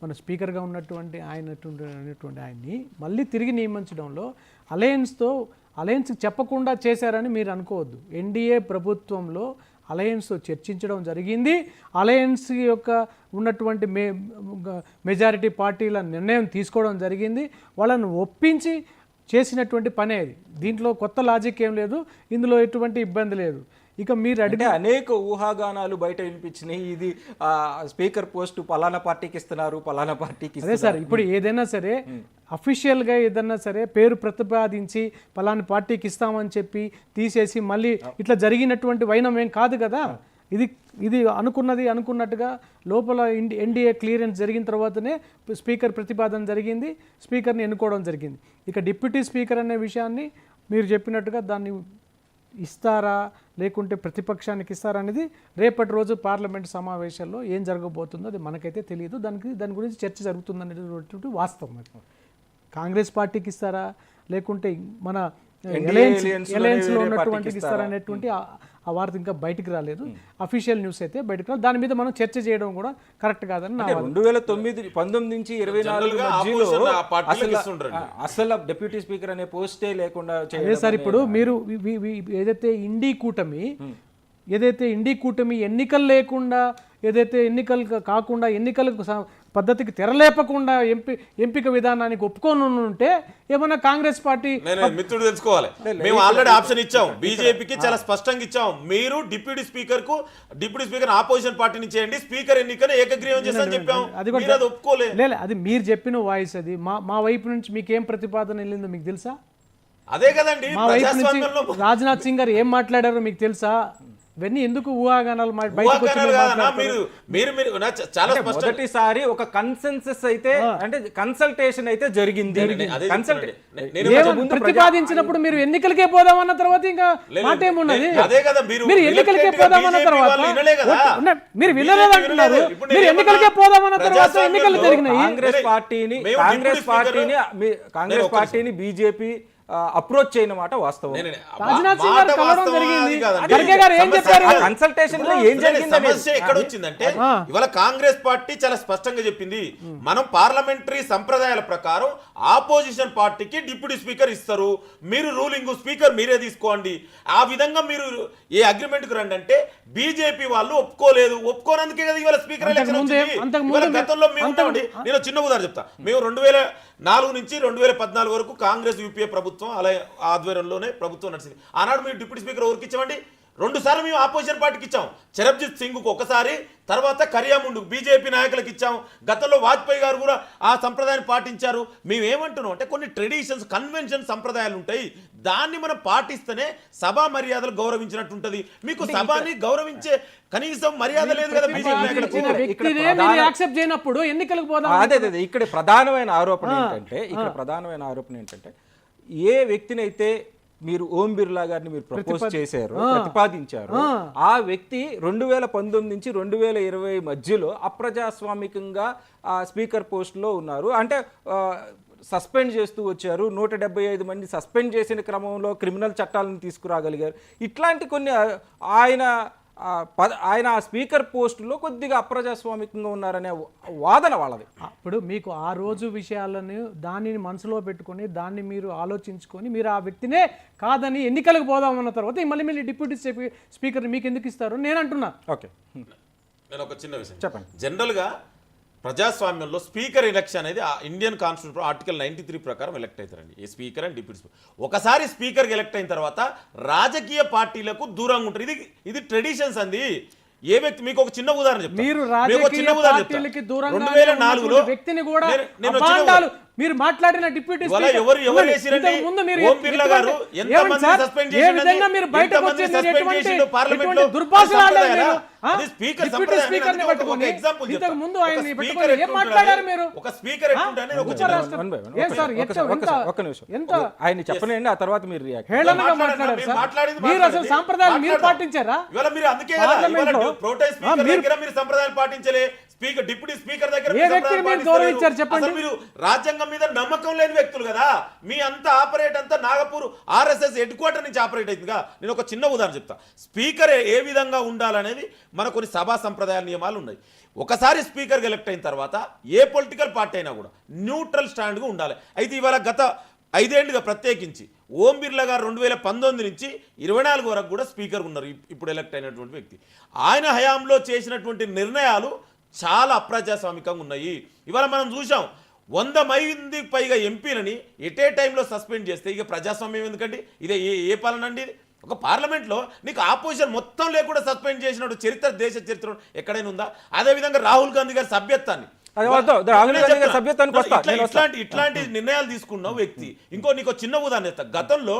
మన స్పీకర్గా ఉన్నటువంటి అనేటువంటి ఆయన్ని మళ్ళీ తిరిగి నియమించడంలో అలయన్స్కి చెప్పకుండా చేశారని మీరు అనుకోవద్దు. ఎన్డీఏ ప్రభుత్వంలో అలయన్స్ చర్చించడం జరిగింది. అలయన్స్ యొక్క ఉన్నటువంటి మెజారిటీ పార్టీల నిర్ణయం తీసుకోవడం జరిగింది. వాళ్ళను ఒప్పించి చేసినటువంటి పనే అది. దీంట్లో కొత్త లాజిక్ ఏం లేదు, ఇందులో ఎటువంటి ఇబ్బంది లేదు. ఇక మీరు అంటే అనేక ఊహాగానాలు బయట వినిపించినాయి. ఇది స్పీకర్ పోస్ట్ పలానా పార్టీకి ఇస్తున్నారు, పలానా పార్టీకి. అదే సార్, ఇప్పుడు ఏదైనా సరే అఫీషియల్గా ఏదైనా సరే పేరు ప్రతిపాదించి పలానా పార్టీకి ఇస్తామని చెప్పి తీసేసి మళ్ళీ ఇట్లా జరిగినటువంటి వైనం ఏం కాదు కదా. ఇది అనుకున్నట్టుగా లోపల ఎన్డీఏ క్లియరెన్స్ జరిగిన తర్వాతనే స్పీకర్ ప్రతిపాదన జరిగింది, స్పీకర్ని ఎన్నుకోవడం జరిగింది. ఇక డిప్యూటీ స్పీకర్ అనే విషయాన్ని మీరు చెప్పినట్టుగా దాన్ని ఇస్తారా లేకుంటే ప్రతిపక్షానికి ఇస్తారా అనేది రేపటి రోజు పార్లమెంట్ సమావేశాల్లో ఏం జరగబోతుందో అది మనకైతే తెలియదు. దాని గురించి చర్చ జరుగుతుందనేటువంటి వాస్తవం. కాంగ్రెస్ పార్టీకి ఇస్తారా లేకుంటే మన అలయన్స్లో ఉన్నటువంటి ఇస్తారా అనేటువంటి ఆ వార్త ఇంకా బయటికి రాలేదు. అఫీషియల్ న్యూస్ అయితే బయటకు రాలేదు. దాని మీద మనం చర్చ చేయడం కూడా కరెక్ట్ కాదని 2019 నుంచి 24 మధ్యలో అసలు డిప్యూటీ స్పీకర్ అనే పోస్టే లేకుండా. అదే సార్, ఇప్పుడు మీరు ఏదైతే ఇండి కూటమి ఎన్నికలు లేకుండా ఎన్నికలు కాకుండా ఎన్నికలకు పద్ధతికి తెరలేపకుండా ఎంపిక విధానానికి ఒప్పుకొని ఉంటే ఏమన్నా కాంగ్రెస్ పార్టీ మిత్రుడు తెలుసుకోవాలి. మేము ఆల్రెడీ ఆప్షన్ ఇచ్చాం, బీజేపీకి చాలా స్పష్టంగా ఇచ్చాం. మీరు డిప్యూటీ స్పీకర్ ఆపోజిషన్ పార్టీని చేయండి, స్పీకర్ ఎన్నికను ఏకగ్రీవం చేస్తామని చెప్పాం. అది ఒప్పుకోలేదు. అది మీరు చెప్పిన వాయిస్. అది మా వైపు నుంచి మీకు ఏం ప్రతిపాదన వెళ్ళిందో మీకు తెలుసా? అదే కదండి, మా వైపు నుంచి రాజ్నాథ్ సింగ్ గారు ఏం మాట్లాడారో మీకు తెలుసా? ఇవన్నీ ఎందుకు ఊహాగానాలు మొదటిసారి ఒక కన్సెన్సస్ అయితే అంటే కన్సల్టేషన్ అయితే జరిగింది. ప్రతిపాదించినప్పుడు మీరు ఎన్నికలకే పోదామన్న తర్వాత ఇంకా మాట ఏమున్నది? మీరు ఎన్నికలకే పోదామన్న తర్వాత మీరు వినలేదంటున్నారు. మీరు ఎన్నికలకే పోదామన్న తర్వాత ఎన్నికలు జరిగినాయి. కాంగ్రెస్ పార్టీని బీజేపీ అప్రోచ్ చేయన మాట వాస్తవం. కన్సల్టేషన్ లో ఏం జరిగింది? సమస్య ఎక్కడ వచ్చిందంటే ఇవాళ కాంగ్రెస్ పార్టీ చాలా స్పష్టంగా చెప్పింది, మనం పార్లమెంటరీ సంప్రదాయాల ప్రకారం ఆపోజిషన్ పార్టీకి డిప్యూటీ స్పీకర్ ఇస్తారు, మీరు రూలింగ్ స్పీకర్ మీరే తీసుకోండి, ఆ విధంగా మీరు ఏ అగ్రిమెంట్ కు రండి అంటే బీజేపీ వాళ్ళు ఒప్పుకోనందుకే కదా ఇవాళ స్పీకర్ ఎలక్షన్ వచ్చింది. గతంలో నేను చిన్న ఉదాహరణ చెప్తా. మేము 2004 నుంచి 2014 వరకు కాంగ్రెస్ యూపీఏ ప్రభుత్వం అలా ఆధ్వర్యంలోనే ప్రభుత్వం నడిచింది. ఆనాడు మీరు డిప్యూటీ స్పీకర్ ఎవరికి ఇచ్చామండి? 2 సార్లు మేము ఆపోజిషన్ పార్టీకి ఇచ్చాం. చరబ్జిత్ సింగ్ కు ఒకసారి, తర్వాత కరియాముండు బీజేపీ నాయకులకు ఇచ్చాం. గతంలో వాజ్పేయి గారు కూడా ఆ సంప్రదాయాన్ని పాటించారు. మేము ఏమంటున్నాం అంటే కొన్ని ట్రెడిషన్స్, కన్వెన్షన్, సంప్రదాయాలు ఉంటాయి, దాన్ని మనం పాటిస్తేనే సభా మర్యాదలు గౌరవించినట్టు ఉంటుంది. మీకు సభని గౌరవించే కనీసం మర్యాద లేదు కదా బీజేపీ. ఇక్కడ ప్రధానమైన ఆరోపణ ఏంటంటే ఏ వ్యక్తినైతే మీరు ఓం బిర్లా గారిని మీరు ప్రతిపాదించారు, ఆ వ్యక్తి 2019 నుంచి 2020 మధ్యలో అప్రజాస్వామికంగా స్పీకర్ పోస్టులో ఉన్నారు. అంటే సస్పెండ్ చేస్తూ వచ్చారు. 175 మంది సస్పెండ్ చేసిన క్రమంలో క్రిమినల్ చట్టాలను తీసుకురాగలిగారు. ఇట్లాంటి కొన్ని ఆయన స్పీకర్ పోస్టులో కొద్దిగా అప్రజాస్వామికంగా ఉన్నారనే వాదన వాళ్ళది. అప్పుడు మీకు ఆ రోజు విషయాలను దానిని మనసులో పెట్టుకొని దాన్ని మీరు ఆలోచించుకొని మీరు ఆ వ్యక్తినే కాదని ఎన్నికలకు పోదామన్న తర్వాత మళ్ళీ డిప్యూటీ స్పీకర్ మీకు ఎందుకు ఇస్తారు నేను అంటున్నా. ఓకే, నేను ఒక చిన్న విషయం చెప్పండి. జనరల్గా ప్రజాస్వామ్యంలో స్పీకర్ ఎలక్షన్ అనేది ఇండియన్ కాన్స్టిట్యూషన్ ఆర్టికల్ 93 ప్రకారం ఎలక్ట్ అవుతారండి, ఈ స్పీకర్ అండ్ డిప్యూటీ స్పీకర్. ఒకసారి స్పీకర్కి ఎలక్ట్ అయిన తర్వాత రాజకీయ పార్టీలకు దూరంగా ఉంటారు. ఇది ట్రెడిషన్స్ అండి. ఏ వ్యక్తి, మీకు ఒక చిన్న ఉదాహరణ చెప్తాను. మీరు రాజకీయ పార్టీలకి దూరంగా 2004లో వ్యక్తిని కూడా మీరు మాట్లాడిన డిప్యూటీ స్పీకర్ ముందు మీరు ఆయన చెప్పనండి, ఆ తర్వాత మీరు హేళనగా మాట్లాడారు సార్. మీరు అసలు సాంప్రదాయాలు మీరు పాటించారా? సంప్రదాయాలు పాటించలే. స్పీకర్, డిప్యూటీ స్పీకర్ దగ్గర చెప్పండి. మీరు రాజ్యాంగం మీద నమ్మకం లేని వ్యక్తులు కదా. మీ అంతా ఆపరేట్ అంతా నాగపూర్ RSS హెడ్ క్వార్టర్ నుంచి ఆపరేట్ అవుతుందిగా. నేను ఒక చిన్న ఉదాహరణ చెప్తా. స్పీకర్ ఏ విధంగా ఉండాలనేది మన కొన్ని సభా సంప్రదాయ నియమాలు ఉన్నాయి. ఒకసారి స్పీకర్గా ఎలక్ట్ అయిన తర్వాత ఏ పొలిటికల్ పార్టీ అయినా కూడా న్యూట్రల్ స్టాండ్గా ఉండాలి. అయితే ఇవాళ గత 5 ఏళ్లుగా ప్రత్యేకించి ఓం బిర్లా గారు 2019 నుంచి 24 వరకు కూడా స్పీకర్ ఉన్నారు. ఇప్పుడు ఎలక్ట్ అయినటువంటి వ్యక్తి. ఆయన హయాంలో చేసినటువంటి నిర్ణయాలు చాలా అప్రజాస్వామికంగా ఉన్నాయి. ఇవాళ మనం చూసాం 100 మందికి పైగా ఎంపీలని ఎటే టైంలో సస్పెండ్ చేస్తే ఇక ప్రజాస్వామ్యం ఎందుకండి? ఇదే ఏ పాలన అండి ఇది? ఒక పార్లమెంట్లో నీకు ఆపోజిషన్ మొత్తం లేకుండా సస్పెండ్ చేసినట్టు చరిత్ర, దేశ చరిత్ర ఎక్కడైనా ఉందా? అదేవిధంగా రాహుల్ గాంధీ గారి సభ్యత్వాన్ని ఇట్లాంటి నిర్ణయాలు తీసుకున్న వ్యక్తి. నీకు చిన్న ఉదాహరణ చెప్తా. గతంలో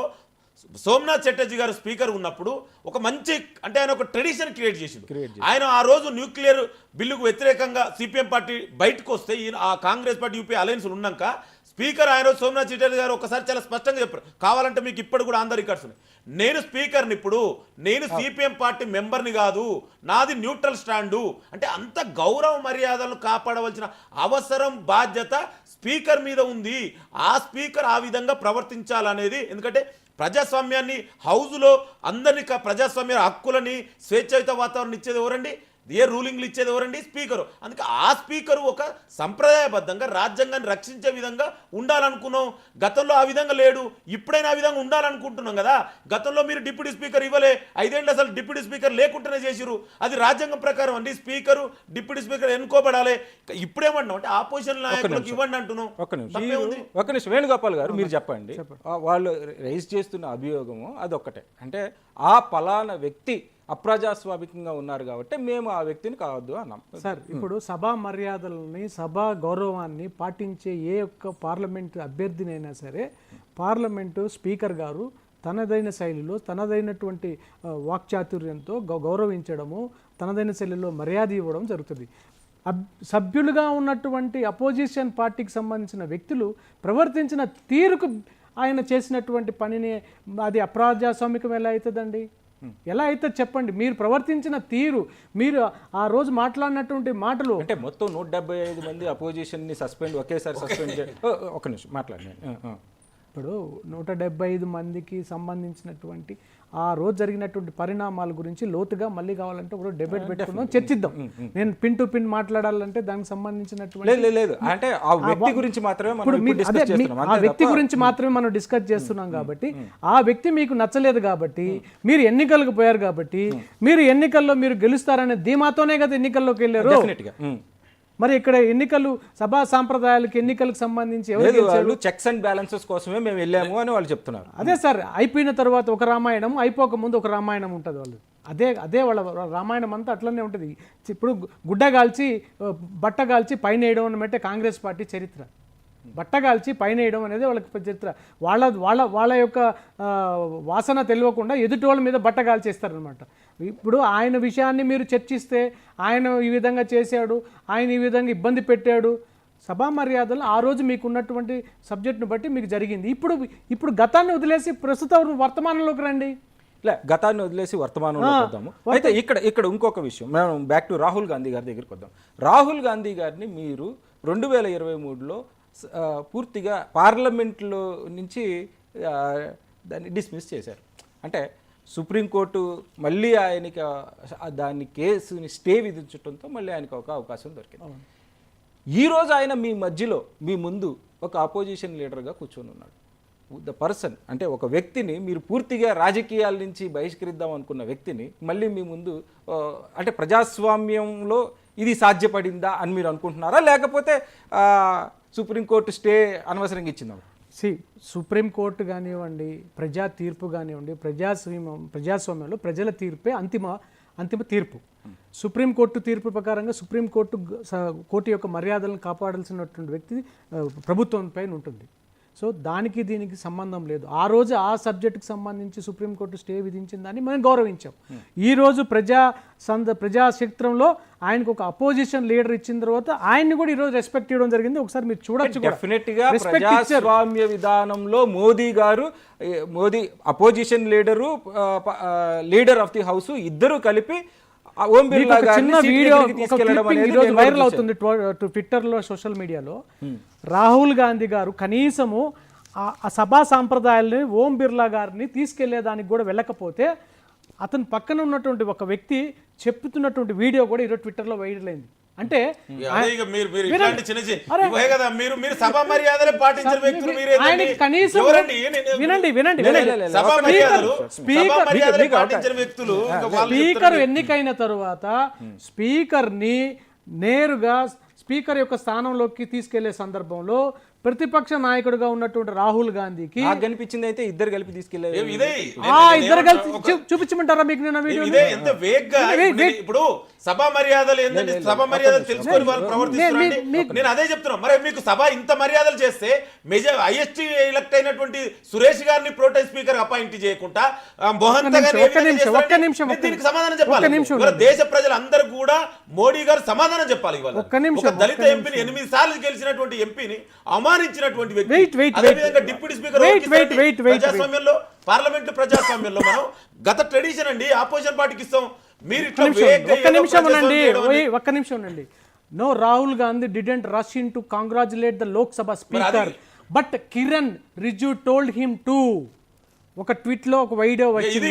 సోమనాథ్ చటర్జీ గారు స్పీకర్ ఉన్నప్పుడు ఒక మంచి అంటే ఆయన ఒక ట్రెడిషన్ క్రియేట్ చేసిండు. ఆయన ఆ రోజు న్యూక్లియర్ బిల్లుకు వ్యతిరేకంగా సిపిఎం పార్టీ బయటకు వస్తే ఆ కాంగ్రెస్ పార్టీ యూపీ అలయన్స్ ఉన్నాక స్పీకర్ ఆయన రోజు సోమనాథ్ చటర్జీ గారు ఒకసారి చాలా స్పష్టంగా చెప్పారు, కావాలంటే మీకు ఇప్పుడు కూడా ఆన్ ద రికార్డ్స్ ఉన్నాయి, నేను స్పీకర్ని, ఇప్పుడు నేను సిపిఎం పార్టీ మెంబర్ని కాదు, నాది న్యూట్రల్ స్టాండు. అంటే అంత గౌరవ మర్యాదలను కాపాడవలసిన అవసరం, బాధ్యత స్పీకర్ మీద ఉంది. ఆ స్పీకర్ ఆ విధంగా ప్రవర్తించాలనేది. ఎందుకంటే ప్రజాస్వామ్యాన్ని హౌజ్లో అందరినీ ప్రజాస్వామ్య హక్కులని స్వేచ్ఛాయుత వాతావరణం ఇచ్చేది ఎవరండి? ఏ రూలింగ్లు ఇచ్చేది ఎవరండి? స్పీకరు. అందుకే ఆ స్పీకరు ఒక సంప్రదాయబద్ధంగా రాజ్యాంగాన్ని రక్షించే విధంగా ఉండాలనుకున్నాం. గతంలో ఆ విధంగా లేడు, ఇప్పుడైనా ఆ విధంగా ఉండాలనుకుంటున్నాం కదా. గతంలో మీరు డిప్యూటీ స్పీకర్ ఇవ్వలే, 5 ఏళ్ళు అసలు డిప్యూటీ స్పీకర్ లేకుండానే చేసిరు. అది రాజ్యాంగం ప్రకారం అండి. స్పీకరు డిప్యూటీ స్పీకర్ ఎన్నుకోబడాలి. ఇప్పుడేమంటున్నాం అంటే ఆపోజిషన్ నాయకులకు ఇవ్వండి అంటున్నాం. ఒక నిమిషం వేణుగోపాల్ గారు మీరు చెప్పండి. వాళ్ళు రైజ్ చేస్తున్న అభియోగము అదొక్కటే, అంటే ఆ పలానా వ్యక్తి అప్రజాస్వామికంగా ఉన్నారు కాబట్టి మేము ఆ వ్యక్తిని కావద్దు అన్నాం. సార్, ఇప్పుడు సభా మర్యాదలని, సభా గౌరవాన్ని పాటించే ఏ ఒక్క పార్లమెంట్ అభ్యర్థినైనా సరే పార్లమెంటు స్పీకర్ గారు తనదైన శైలిలో, తనదైనటువంటి వాక్చాతుర్యంతో గౌరవించడము, తనదైన శైలిలో మర్యాద ఇవ్వడం జరుగుతుంది. సభ్యులుగా ఉన్నటువంటి అపోజిషన్ పార్టీకి సంబంధించిన వ్యక్తులు ప్రవర్తించిన తీరుకు ఆయన చేసినటువంటి పనిని అది అప్రజాస్వామికం ఎలా అవుతుందండి? ఎలా అయితే చెప్పండి. మీరు ప్రవర్తించిన తీరు, మీరు ఆ రోజు మాట్లాడినటువంటి మాటలు, అంటే మొత్తం 175 మంది అపోజిషన్ని ఒకేసారి సస్పెండ్ ఒక నిమిషం మాట్లాడండి. ఇప్పుడు 175 మందికి సంబంధించినటువంటి ఆ రోజు జరిగినటువంటి పరిణామాల గురించి లోతుగా మళ్ళీ కావాలంటే ఒక డిబేట్ పెట్టుకుందాం, చర్చిద్దాం. నేను పిన్ టు పిన్ మాట్లాడాలంటే దానికి సంబంధించినటువంటి లేదు, అంటే ఆ వ్యక్తి గురించి మాత్రమే మనం డిస్కస్ చేస్తున్నాం. కాబట్టి ఆ వ్యక్తి మీకు నచ్చలేదు కాబట్టి మీరు ఎన్నికలకు పోయారు, కాబట్టి మీరు ఎన్నికల్లో మీరు గెలుస్తారనే ధీమాతోనే కదా ఎన్నికల్లోకి వెళ్ళారు. మరి ఇక్కడ ఎన్నికలు, సభా సాంప్రదాయాలకు, ఎన్నికలకు సంబంధించి చెక్స్ అండ్ బ్యాలెన్సెస్ కోసమే మేము వెళ్ళాము అని వాళ్ళు చెప్తున్నారు. అదే సార్, అయిపోయిన తర్వాత ఒక రామాయణం, అయిపోక ముందు ఒక రామాయణం ఉంటుంది. వాళ్ళు అదే వాళ్ళ రామాయణం అంతా అట్లనే ఉంటుంది. ఇప్పుడు గుడ్డ కాల్చి బట్ట కాల్చి పైన వేయడం అన్నమాట కాంగ్రెస్ పార్టీ చరిత్ర. బట్టగాల్చి పైన వేయడం అనేది వాళ్ళకి చరిత్ర. వాళ్ళ యొక్క వాసన తెలియకుండా ఎదుటి వాళ్ళ మీద బట్టగాల్చేస్తారనమాట. ఇప్పుడు ఆయన విషయాన్ని మీరు చర్చిస్తే, ఆయన ఈ విధంగా చేశాడు, ఆయన ఈ విధంగా ఇబ్బంది పెట్టాడు, సభా మర్యాదలు ఆ రోజు మీకు ఉన్నటువంటి సబ్జెక్ట్ను బట్టి మీకు జరిగింది. ఇప్పుడు గతాన్ని వదిలేసి ప్రస్తుత వర్తమానంలోకి రండి. గతాన్ని వదిలేసి వర్తమానంలో వద్దాము. అయితే ఇక్కడ ఇంకొక విషయం, మనం బ్యాక్ టు రాహుల్ గాంధీ గారి దగ్గరికి వద్దాం. రాహుల్ గాంధీ గారిని మీరు 2023లో పూర్తిగా పార్లమెంట్లో నుంచి దాన్ని డిస్మిస్ చేశారు. అంటే సుప్రీంకోర్టు మళ్ళీ ఆయనకి దాని కేసుని స్టే విధించడంతో మళ్ళీ ఆయనకు ఒక అవకాశం దొరికింది. ఈరోజు ఆయన మీ మధ్యలో, మీ ముందు ఒక అపోజిషన్ లీడర్గా కూర్చొని ఉన్నాడు. ద పర్సన్, అంటే ఒక వ్యక్తిని మీరు పూర్తిగా రాజకీయాల నుంచి బహిష్కరిద్దాం అనుకున్న వ్యక్తిని మళ్ళీ మీ ముందు, అంటే ప్రజాస్వామ్యంలో ఇది సాధ్యపడిందా అని మీరు అనుకుంటున్నారా, లేకపోతే సుప్రీంకోర్టు స్టే అనవసరంగా ఇచ్చిందా? సుప్రీంకోర్టు కానివ్వండి, ప్రజా తీర్పు కానివ్వండి, ప్రజాస్వామ్యంలో ప్రజల తీర్పే అంతిమ తీర్పు. సుప్రీంకోర్టు తీర్పు ప్రకారంగా కోర్టు యొక్క మర్యాదలను కాపాడాల్సినటువంటి వ్యక్తి ప్రభుత్వం పైన ఉంటుంది. సో దానికి దీనికి సంబంధం లేదు. ఆ రోజు ఆ సబ్జెక్టుకి సంబంధించి సుప్రీంకోర్టు స్టే విధించిందని మనం గౌరవించాం. ఈరోజు ప్రజాక్షేత్రంలో ఆయనకు ఒక అపోజిషన్ లీడర్ ఇచ్చిన తర్వాత ఆయన్ని కూడా ఈరోజు రెస్పెక్ట్ ఇవ్వడం జరిగింది. ఒకసారి మీరు చూడొచ్చు. డెఫినెట్గా ప్రజాస్వామ్య విధానంలో Modi opposition leader of the house ఇద్దరు కలిపి ఓం బిర్లా చిన్న వీడియో ఈరోజు వైరల్ అవుతుంది ట్విట్టర్లో, సోషల్ మీడియాలో. రాహుల్ గాంధీ గారు కనీసము ఆ సభా సాంప్రదాయాలని ఓం బిర్లా గారిని తీసుకెళ్లేదానికి కూడా వెళ్ళకపోతే అతని పక్కన ఉన్నటువంటి ఒక వ్యక్తి చెప్తున్నటువంటి వీడియో కూడా ఈరోజు ట్విట్టర్లో వైరల్ అయింది. అంటే అదే ఇక మీరు ఇట్లాంటి చిన్న ఇవే కదా మీరు సభా మర్యాదలే పాటించిన వ్యక్తులు ఆయనకి కనీసం వినండి సభా మర్యాదలు పాటించిన వ్యక్తులు స్పీకర్ ఎన్నికైన తరువాత స్పీకర్ ని నేరుగా స్పీకర్ యొక్క స్థానంలోకి తీసుకెళ్లే సందర్భంలో ప్రతిపక్ష నాయకుడిగా ఉన్నటువంటి రాహుల్ గాంధీకి నాకు కనిపించింది అయితే ఇద్దరు కలిపి తీసుకెళ్లారు. ఇద్దరు కలిసి చూపించమంటారా మీకు నేను వీడియో? ఎంత వేగ్గా ఇప్పుడు సభా మర్యాదలు ఏంటంటే సభా మర్యాదలు తెలుసుకొని వాళ్ళు ప్రవర్తిస్తున్నారు. నేను అదే చెప్తున్నాను. మరి మీకు సభ ఇంత మర్యాదలు చేస్తే హైయెస్ట్ ఎలక్ట్ అయినటువంటి సురేష్ గారిని ప్రోటెం స్పీకర్ అపాయింట్ చేయకుండా దీనికి సమాధానం చెప్పాలి. దేశ ప్రజలందరూ కూడా మోడీ గారు సమాధానం చెప్పాలి. ఇవాళ ఒక దళిత ఎంపీని 8 సార్లు గెలిచినటువంటి ఎంపీని అవమానించినటువంటి వ్యక్తి, అదేవిధంగా డిప్యూటీ స్పీకర్ ప్రజాస్వామ్యంలో పార్లమెంట్ ప్రజాస్వామ్యంలో మనం గత ట్రెడిషన్ అండి ఆపోజిషన్ పార్టీకి ఇస్తాం. మీరు ఒక్క నిమిషం ఉండండి. No, Rahul Gandhi didn't rush in to congratulate the Lok Sabha speaker, but Kiren Rijiju told him to. ఒక ట్వీట్ లో ఒక వీడియో వచ్చింది.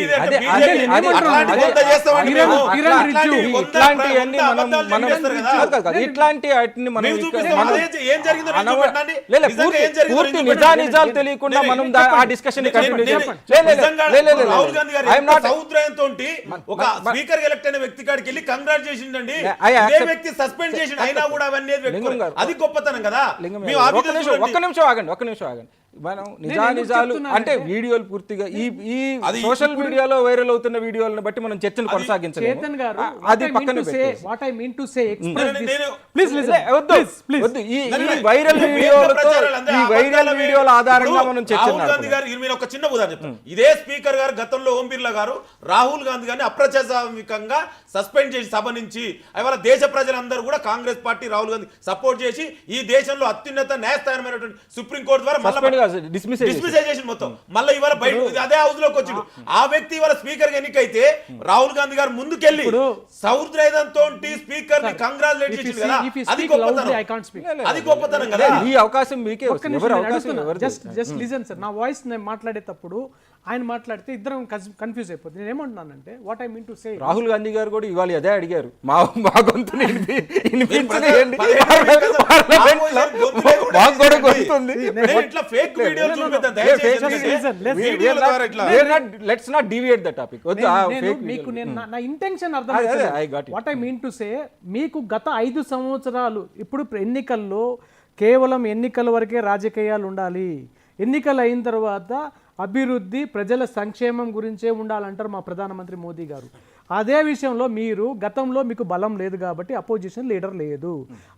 పూర్తి నిజానిజాలు తెలియకుండా మనం ఆ డిస్కషన్ ఒక స్పీకర్ ఎలక్ట్ అయిన వ్యక్తి కాడికి వెళ్ళి కంగ్రాట్ చేసిండండి, వ్యక్తి సస్పెండ్ చేసిండు, అయినా కూడా అవన్నీ అది గొప్పతనం కదా. ఒక్క నిమిషం ఆగండి. మనం నిజానిజాలు అంటే వీడియోలు పూర్తిగా ఈ సోషల్ మీడియాలో వైరల్ అవుతున్న వీడియోలను బట్టి మనం చర్చను కొనసాగించలేము. అది పక్కన వైరల్ వీడియోల ఆధారంగా మనం రాహుల్ గాంధీ గారు మీరు ఒక చిన్న ఉదాహరణ చెప్తాను. ఇదే స్పీకర్ గారు గతంలో ఓం బిర్లా గారు రాహుల్ గాంధీ గారిని అప్రజాస్వామికంగా సస్పెండ్ చేసి సభ నుంచి ఇవాళ దేశ ప్రజలందరూ కూడా కాంగ్రెస్ పార్టీ రాహుల్ గాంధీ సపోర్ట్ చేసి ఈ దేశంలో అత్యున్నత న్యాయస్థానమైనటువంటి సుప్రీంకోర్టు ద్వారా డిస్మిస్ మొత్తం మళ్ళీ ఇవాళ బయట అదే హౌస్ లోకి వచ్చిండు. ఆ వ్యక్తి ఇవాళ స్పీకర్ ఎన్నికైతే రాహుల్ గాంధీ గారు ముందుకెళ్ళి సౌద్రైదంతో స్పీకర్ ని కంగ్రాచులేట్ చేసిండు కదా. అది గొప్పతనం కదా. ఈ అవకాశం మీకే జస్ట్ లిజన్ సార్. నా వాయిస్ నేను మాట్లాడేటప్పుడు ఆయన మాట్లాడితే ఇద్దరం కన్ఫ్యూజ్ అయిపోతుంది. నేను ఏమంటున్నానంటే what I mean to say, Rahul Gandhi garu కూడా ఇవాళ అదే అడిగారు, మా గొంతుని let's not deviate the topic. మీకు నా ఇంటెన్షన్ అర్థం. What I mean to say, మీకు గత 5 సంవత్సరాలు ఇప్పుడు ఎన్నికల్లో కేవలం ఎన్నికల వరకే రాజకీయాలు ఉండాలి, ఎన్నికలు అయిన తర్వాత అభివృద్ధి ప్రజల సంక్షేమం గురించే ఉండాలంటారు మా ప్రధానమంత్రి మోదీ గారు. అదే విషయంలో మీరు గతంలో మీకు బలం లేదు కాబట్టి అపోజిషన్ లీడర్ లేదు.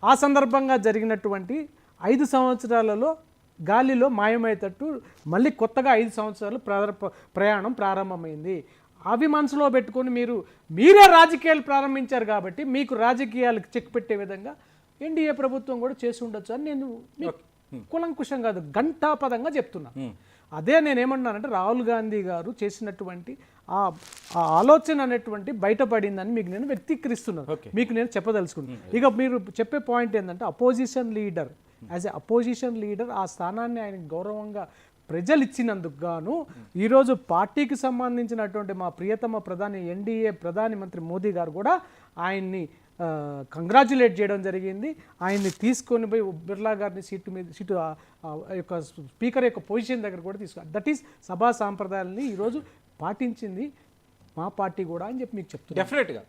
ఆ సందర్భంగా జరిగినటువంటి 5 సంవత్సరాలలో గాలిలో మాయమయ్యేటట్టు మళ్ళీ కొత్తగా 5 సంవత్సరాలు ప్రయాణం ప్రారంభమైంది. అవి మనసులో పెట్టుకొని మీరే రాజకీయాలు ప్రారంభించారు కాబట్టి మీకు రాజకీయాలకు చెక్ పెట్టే విధంగా ఎన్డీఏ ప్రభుత్వం కూడా చేసి ఉండొచ్చు అని నేను కులంకుశం కాదు, ఘంటాపదంగా చెప్తున్నా. అదే నేనేమన్నానంటే రాహుల్ గాంధీ గారు చేసినటువంటి ఆ ఆలోచన అనేటువంటి బయటపడిందని మీకు నేను వ్యక్తీకరిస్తున్నాను, మీకు నేను చెప్పదలుచుకున్నాను. ఇక మీరు చెప్పే పాయింట్ ఏంటంటే opposition leader, as a opposition leader ఆ స్థానాన్ని ఆయన గౌరవంగా ప్రజలు ఇచ్చినందుకు గాను ఈరోజు పార్టీకి సంబంధించినటువంటి మా ప్రియతమ ప్రధాని ఎన్డీఏ ప్రధాని మంత్రి మోదీ గారు కూడా ఆయన్ని కంగ్రాచులేట్ చేయడం జరిగింది. ఆయన్ని తీసుకొని పోయి బిర్లా గారిని సీటు యొక్క స్పీకర్ యొక్క పొజిషన్ దగ్గర కూడా తీసుకు. దట్ ఈస్ సభా సాంప్రదాయాలని ఈరోజు పాటించింది మా పార్టీ కూడా అని చెప్పి మీకు చెప్తాను. డెఫినెట్గా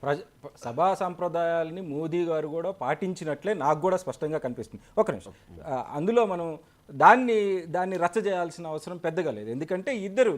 సభా సాంప్రదాయాలని మోదీ గారు కూడా పాటించినట్లే నాకు కూడా స్పష్టంగా కనిపిస్తుంది. ఒక నిమిషం, అందులో మనం దాన్ని రచ్చ చేయాల్సిన అవసరం పెద్దగా లేదు. ఎందుకంటే ఇద్దరు